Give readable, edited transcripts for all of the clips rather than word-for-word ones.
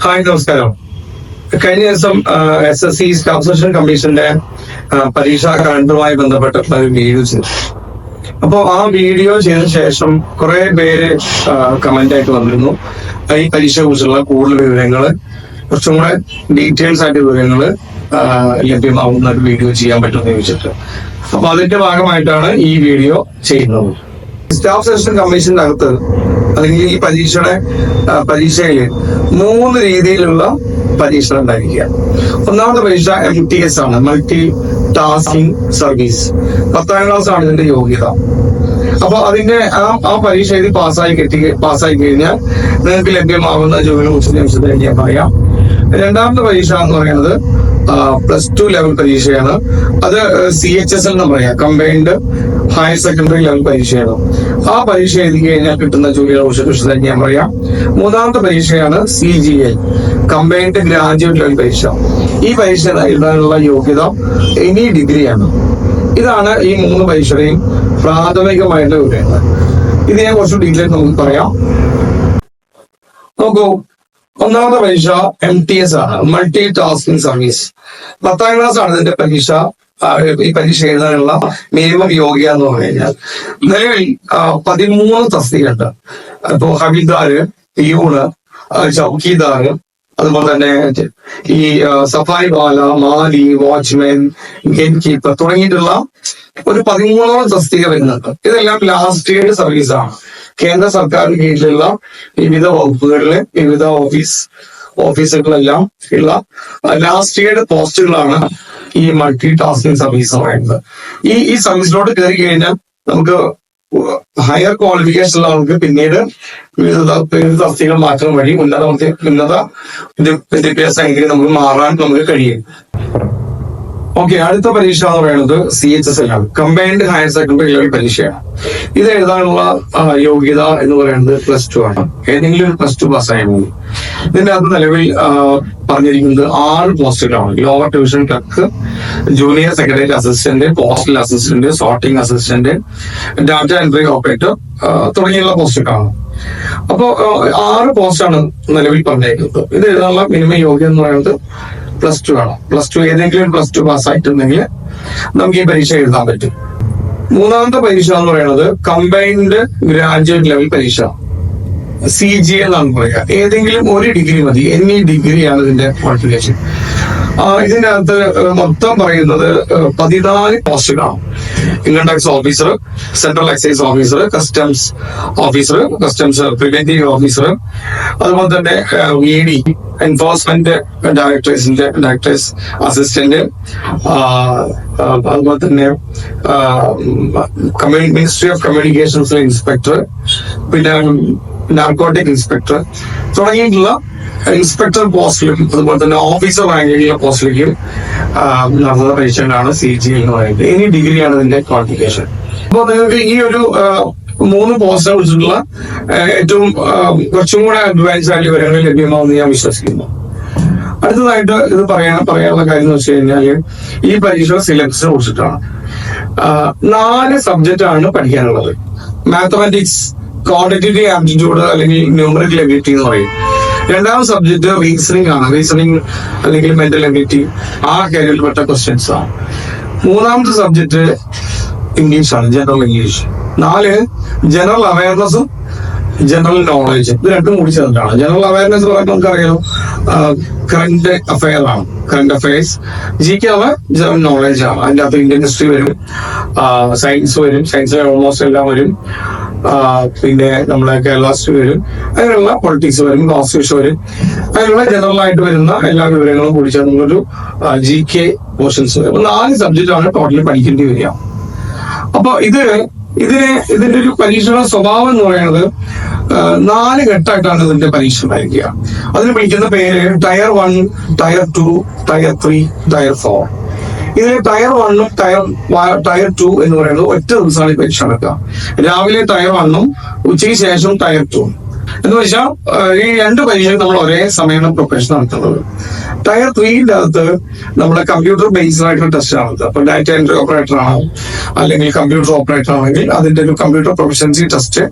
Hi, നമസ്കാരം. കഴിഞ്ഞ ദിവസം SSC സ്റ്റാഫ് സെലക്ഷൻ കമ്മീഷന്റെ പരീക്ഷാ കലണ്ടറുമായി ബന്ധപ്പെട്ടിട്ടുള്ള ഒരു വീഡിയോ ചെയ്തു. അപ്പോൾ ആ വീഡിയോ ചെയ്ത ശേഷം കുറെ പേര് കമന്റ് ആയിട്ട് വന്നിരുന്നു, ഈ പരീക്ഷയെ കുറിച്ചുള്ള കൂടുതൽ വിവരങ്ങൾ, കുറച്ചും കൂടെ ഡീറ്റെയിൽസ് ആയിട്ട് വിവരങ്ങൾ ലഭ്യമാവുന്ന ഒരു വീഡിയോ ചെയ്യാൻ പറ്റുമെന്ന് ചോദിച്ചിട്ട്. അപ്പൊ അതിന്റെ ഭാഗമായിട്ടാണ് ഈ വീഡിയോ ചെയ്യുന്നത്. സ്റ്റാഫ് സെലക്ഷൻ കമ്മീഷന്റെ അകത്ത് അല്ലെങ്കിൽ ഈ പരീക്ഷയിൽ 3 രീതിയിലുള്ള പരീക്ഷ ഉണ്ടായിരിക്കുക. ഒന്നാമത്തെ പരീക്ഷ MTS ആണ്, മൾട്ടി ടാസ്കിംഗ് സർവീസ്. 10ാം ക്ലാസ് ആണ് ഇതിന്റെ യോഗ്യത. അപ്പൊ അതിന്റെ ആ പരീക്ഷ എഴുതി പാസ്സായി കഴിഞ്ഞാൽ നിങ്ങൾക്ക് ലഭ്യമാകുന്ന ജോലിയെ കുറിച്ച് ഞാൻ പറയാം. രണ്ടാമത്തെ പരീക്ഷ എന്ന് പറയുന്നത് +2 ലെവൽ പരീക്ഷയാണ്. അത് CHSL എന്ന് പറയാം, കമ്പൈൻഡ് ഹയർ സെക്കൻഡറി ലെവൽ പരീക്ഷയാണ്. ആ പരീക്ഷ എഴുതി കഴിഞ്ഞാൽ കിട്ടുന്ന ജോലികളെ കുറിച്ച് ഞാൻ പറയാം. മൂന്നാമത്തെ പരീക്ഷയാണ് CGL, കമ്പൈൻഡ് ഗ്രാജുവേറ്റ് ലെവൽ പരീക്ഷ. ഈ പരീക്ഷ എഴുതാനുള്ള യോഗ്യത എനി ഡിഗ്രിയാണ്. ഇതാണ് ഈ 3 പരീക്ഷയുടെയും പ്രാഥമികമായിട്ടുള്ള വിവരങ്ങൾ. ഇത് ഞാൻ കുറച്ച് ഡീറ്റെയിൽ നമുക്ക് പറയാം. നോക്കൂ, ഒന്നാമത്തെ പരീക്ഷ MTS ആണ്, മൾട്ടി ടാസ്കിംഗ് സർവീസ്. 10ാം ക്ലാസ് ആണ് ഇതിന്റെ പരീക്ഷ. ഈ പരീക്ഷ എഴുതാനുള്ള മിനിമം യോഗ്യ എന്ന് പറഞ്ഞു കഴിഞ്ഞാൽ നിലവിൽ 13 തസ്തികയുണ്ട്. ഇപ്പോ ഹബീൽദാര്, പിയൂണ്, ചൗക്കീദാര്, അതുപോലെ തന്നെ ഈ സഫായി ബാല, മാലി, വാച്ച്മാൻ, ഗേറ്റ് കീപ്പർ തുടങ്ങിയിട്ടുള്ള ഒരു 13 തസ്തിക വരുന്നുണ്ട്. ഇതെല്ലാം ലാസ്റ്റ് ഇയർ സർവീസ് ആണ്. കേന്ദ്ര സർക്കാരിന് കീഴിലുള്ള വിവിധ വകുപ്പുകളിലെ വിവിധ ഓഫീസുകളിലെല്ലാം ഉള്ള ലാസ്റ്റ് ഇയർ പോസ്റ്റുകളാണ് ഈ മൾട്ടി ടാസ്കിംഗ് സർവീസ് എന്ന് പറയുന്നത്. ഈ സർവീസിലോട്ട് കയറി കഴിഞ്ഞാൽ നമുക്ക് ഹയർ ക്വാളിഫിക്കേഷൻ ഉള്ള ആൾക്ക് പിന്നീട് വിവിധ തസ്തികൾ മാറ്റം വഴി ഉന്നത വിദ്യാഭ്യാസ രീതിയിൽ നമുക്ക് മാറാൻ നമുക്ക് കഴിയും. ഓക്കെ, അടുത്ത പരീക്ഷ എന്ന് പറയുന്നത് CHSL ആണ്, കമ്പൈൻഡ് ഹയർ സെക്കൻഡറി ലെവൽ പരീക്ഷയാണ്. ഇത് എഴുതാനുള്ള യോഗ്യത എന്ന് പറയുന്നത് +2 ആണ്. ഏതെങ്കിലും ഒരു +2 പാസ്സായാൽ മതി. ഇതിന്റെ അകത്ത് നിലവിൽ പറഞ്ഞിരിക്കുന്നത് 6 പോസ്റ്റുകളാണ്. Lower division clerk, junior secretary assistant, postal assistant, sorting assistant, data entry operator തുടങ്ങിയുള്ള പോസ്റ്റുകളാണ്. അപ്പോ 6 പോസ്റ്റാണ് നിലവിൽ പറഞ്ഞിരിക്കുന്നത്. ഇത് എഴുതാനുള്ള മിനിമം യോഗ്യത എന്ന് പറയുന്നത് +2 ആണ്. +2 ഏതെങ്കിലും +2 പാസ്സായിട്ടുണ്ടെങ്കിൽ നമുക്ക് ഈ പരീക്ഷ എഴുതാൻ പറ്റും. മൂന്നാമത്തെ പരീക്ഷ എന്ന് പറയുന്നത് കമ്പൈൻഡ് ഗ്രാജുവേറ്റ് ലെവൽ പരീക്ഷ, CGL എന്നാണ് പറയുക. ഏതെങ്കിലും ഒരു ഡിഗ്രി മതി, എനി ഡിഗ്രിയാണ് ഇതിന്റെ ക്വാളിഫിക്കേഷൻ. ഇതിന്റെ അകത്ത് മൊത്തം പറയുന്നത് 14 പോസ്റ്റുകളാണ്. Income tax officer, central excise officer, customs officer, customs preventive officer, അതുപോലെ തന്നെ ED എൻഫോഴ്സ്മെന്റ് ഡയറക്ടേഴ്സ് അസിസ്റ്റന്റ്, അതുപോലെ തന്നെ മിനിസ്ട്രി ഓഫ് കമ്മ്യൂണിക്കേഷൻസിലെ ഇൻസ്പെക്ടർ, പിന്നെ നാർക്കോട്ടിക് ഇൻസ്പെക്ടർ തുടങ്ങിയിട്ടുള്ള ഇൻസ്പെക്ടർ പോസ്റ്റിലും അതുപോലെ തന്നെ ഓഫീസർ റാങ്കിലുള്ള പോസ്റ്റിലേക്കും നടത്തുന്ന പരീക്ഷകളാണ് CGL എന്ന് പറയുന്നത്. ഇനി ഡിഗ്രിയാണ് ഇതിന്റെ ക്വാളിഫിക്കേഷൻ. അപ്പോൾ നിങ്ങൾക്ക് ഈ ഒരു 3 പോസ്റ്റിനെ കുറിച്ചിട്ടുള്ള ഏറ്റവും കുറച്ചും കൂടെ അഡ്വാൻസ് ആയിട്ട് വിവരങ്ങൾ ലഭ്യമാവുമെന്ന് ഞാൻ വിശ്വസിക്കുന്നു. അടുത്തതായിട്ട് ഇത് പറയാനുള്ള കാര്യം എന്ന് വെച്ച് കഴിഞ്ഞാൽ ഈ പരീക്ഷ സിലബസിനെ കുറിച്ചിട്ടാണ്. 4 സബ്ജക്റ്റ് ആണ് പഠിക്കാനുള്ളത്. മാത്തമാറ്റിക്സ്, ക്വാണ്ടിറ്റേറ്റീവ് ആപ്റ്റിറ്റ്യൂഡ് അല്ലെങ്കിൽ ന്യൂമറിക്കൽ എബിലിറ്റി എന്ന് പറയും. രണ്ടാമത്തെ സബ്ജക്ട് റീസണിംഗ് ആണ്, റീസണിംഗ് അല്ലെങ്കിൽ മെന്റൽ എബിലിറ്റി, ആ കാറ്റഗറിയിൽപ്പെട്ട ക്വസ്റ്റ്യൻസ് ആണ്. മൂന്നാമത്തെ സബ്ജക്ട് ഇംഗ്ലീഷ് ആണ്, ജനറൽ ഇംഗ്ലീഷ്. 4 ജനറൽ അവയർനെസ്സും ജനറൽ നോളജ്. ഇത് രണ്ടും കൂടി ചേർന്നിട്ടാണ്. ജനറൽ അവയർനെസ് പറയുമ്പോൾ നമുക്കറിയാലോ, കറന്റ് അഫയർ ആണ്, current affairs. GK general knowledge ആണ്. അതിൻ്റെ അകത്ത് ഇന്ത്യൻ ഹിസ്റ്ററി വരും, സയൻസ് വരും, സയൻസിലെ ഓൾമോസ്റ്റ് എല്ലാം വരും, പിന്നെ നമ്മളെ കേരള ഹിസ്റ്ററി വരും, അങ്ങനെയുള്ള പൊളിറ്റിക്സ് വരും, കോൺസ്റ്റിറ്റ്യൂഷൻ വരും. അങ്ങനെയുള്ള ജനറൽ ആയിട്ട് വരുന്ന എല്ലാ വിവരങ്ങളും കൂടി ചേർന്നൊരു GK പോർഷൻസ് വരും. 4 സബ്ജക്റ്റാണ് ടോട്ടലി പഠിക്കേണ്ടി വരിക. അപ്പൊ ഇതിന്റെ ഒരു പരീക്ഷയുടെ സ്വഭാവം എന്ന് പറയുന്നത് 4 ഘട്ടമായിട്ടാണ് ഇതിന്റെ പരീക്ഷ ഉണ്ടായിരിക്കുക. അതിന് വിളിക്കുന്ന പേര് ടയർ 1, ടയർ 2, ടയർ 3, ടയർ 4. ഇതിൽ ടയർ 1ഉം ടയർ 2 എന്ന് പറയുന്നത് ഒറ്റ ദിവസമാണ് ഈ പരീക്ഷ നടക്കുക. രാവിലെ ടയർ 1ഉം ഉച്ചയ്ക്ക് ശേഷം ടയർ 2ഉം. എന്ന് വെച്ചാൽ ഈ 2 പരീക്ഷകൾ നമ്മൾ ഒരേ സമയമാണ് പ്രിപ്പറേഷൻ നടത്തുന്നത്. ടയർ 3ന്റെ അകത്ത് നമ്മുടെ കമ്പ്യൂട്ടർ ബേസ്ഡ് ആയിട്ടുള്ള ടെസ്റ്റ് ആണ്. അപ്പൊ ഡാറ്റ എൻട്രി ഓപ്പറേറ്റർ ആണ് അല്ലെങ്കിൽ കമ്പ്യൂട്ടർ ഓപ്പറേറ്റർ ആണെങ്കിൽ അതിന്റെ ഒരു computer proficiency test,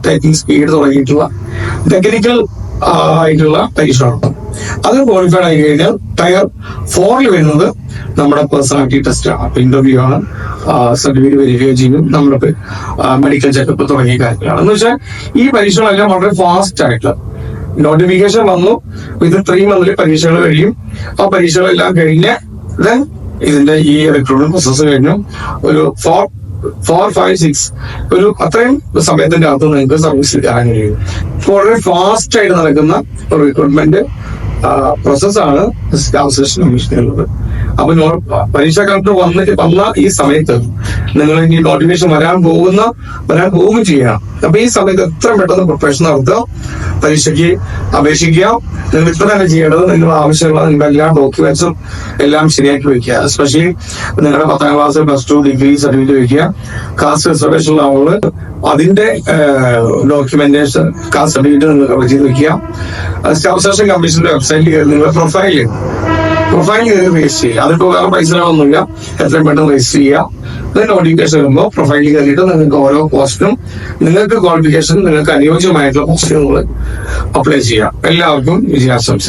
typing speed തുടങ്ങിയിട്ടുള്ള ടെക്നിക്കൽ ആയിട്ടുള്ള പരീക്ഷയാണ്. അത് ക്വാളിഫൈഡ് ആയി കഴിഞ്ഞാൽ ടയർ 4 വരുന്നത് നമ്മുടെ പേഴ്സണാലിറ്റി ടെസ്റ്റ് ആണ്, ഇന്റർവ്യൂ ആണ്, സർട്ടിഫിക്കറ്റ് വെരിഫൈ ചെയ്യും, നമ്മുടെ മെഡിക്കൽ ചെക്കപ്പ് തുടങ്ങിയ കാര്യങ്ങളാണ്. എന്ന് വെച്ചാൽ ഈ പരീക്ഷകളെല്ലാം വളരെ ഫാസ്റ്റ് ആയിട്ട് നോട്ടിഫിക്കേഷൻ വന്നു, ഇത് 3 മന്തിൽ പരീക്ഷകൾ കഴിയും. ആ പരീക്ഷകളെല്ലാം കഴിഞ്ഞ് ദെൻ ഇതിന്റെ ഈ റിക്രൂട്ട്മെന്റ് പ്രോസസ് കഴിഞ്ഞു ഒരു 4, 5, 6 ഒരു അത്രയും സമയത്തിന്റെ അകത്ത് നിങ്ങൾക്ക് സർവീസിൽ കയറാൻ കഴിയും. വളരെ ഫാസ്റ്റ് ആയിട്ട് നടക്കുന്ന റിക്രൂട്ട്മെന്റ് പ്രോസസ്സാണ് സ്റ്റാഫ് സെലക്ഷൻ കമ്മീഷനുള്ളത്. അപ്പൊ പരീക്ഷാ കലക്ടർ വന്ന ഈ സമയത്ത് നിങ്ങൾ ഇനി നോട്ടിഫിക്കേഷൻ വരാൻ പോവുകയും ചെയ്യണം. അപ്പൊ ഈ സമയത്ത് എത്രയും പെട്ടെന്ന് പ്രിപ്പറേഷൻ നടത്തുക, പരീക്ഷയ്ക്ക് അപേക്ഷിക്കുക. നിങ്ങൾ ഇത്ര തന്നെ ചെയ്യേണ്ടത് നിങ്ങൾ ആവശ്യമുള്ള നിങ്ങളുടെ എല്ലാ ഡോക്യുമെന്റ്സും എല്ലാം ശരിയാക്കി വെക്കുക. എസ്പെഷ്യലി നിങ്ങളുടെ 10ാം ക്ലാസ്, +2, ഡിഗ്രി സർട്ടിഫിക്കറ്റ് വെക്കുക. കാസ്റ്റ് റിസർവേഷൻ ഉള്ള ആളുകൾ അതിന്റെ ഡോക്യുമെന്റേഷൻ, കാസ്റ്റ് സർട്ടിഫിക്കറ്റ് നിങ്ങൾ കവർ ചെയ്ത് വെക്കുക. സ്റ്റാഫ് സെലക്ഷൻ കമ്മീഷന്റെ വെബ്സൈറ്റിൽ കയറി നിങ്ങളുടെ പ്രൊഫൈൽ കയറി രജിസ്റ്റർ ചെയ്യുക. അതിപ്പോ വേറെ പൈസകളൊന്നുമില്ല, എത്രയും പെട്ടെന്ന് രജിസ്റ്റർ ചെയ്യുക. നോട്ടിഫിക്കേഷൻ വരുമ്പോൾ പ്രൊഫൈലിൽ കയറിയിട്ട് നിങ്ങൾക്ക് ഓരോ പോസ്റ്റിനും നിങ്ങൾക്ക് ക്വാളിഫിക്കേഷൻ, നിങ്ങൾക്ക് അനുയോജ്യമായിട്ടുള്ള പോസ്റ്റുകൾ അപ്ലൈ ചെയ്യാം. എല്ലാവർക്കും വിജയാശംസ.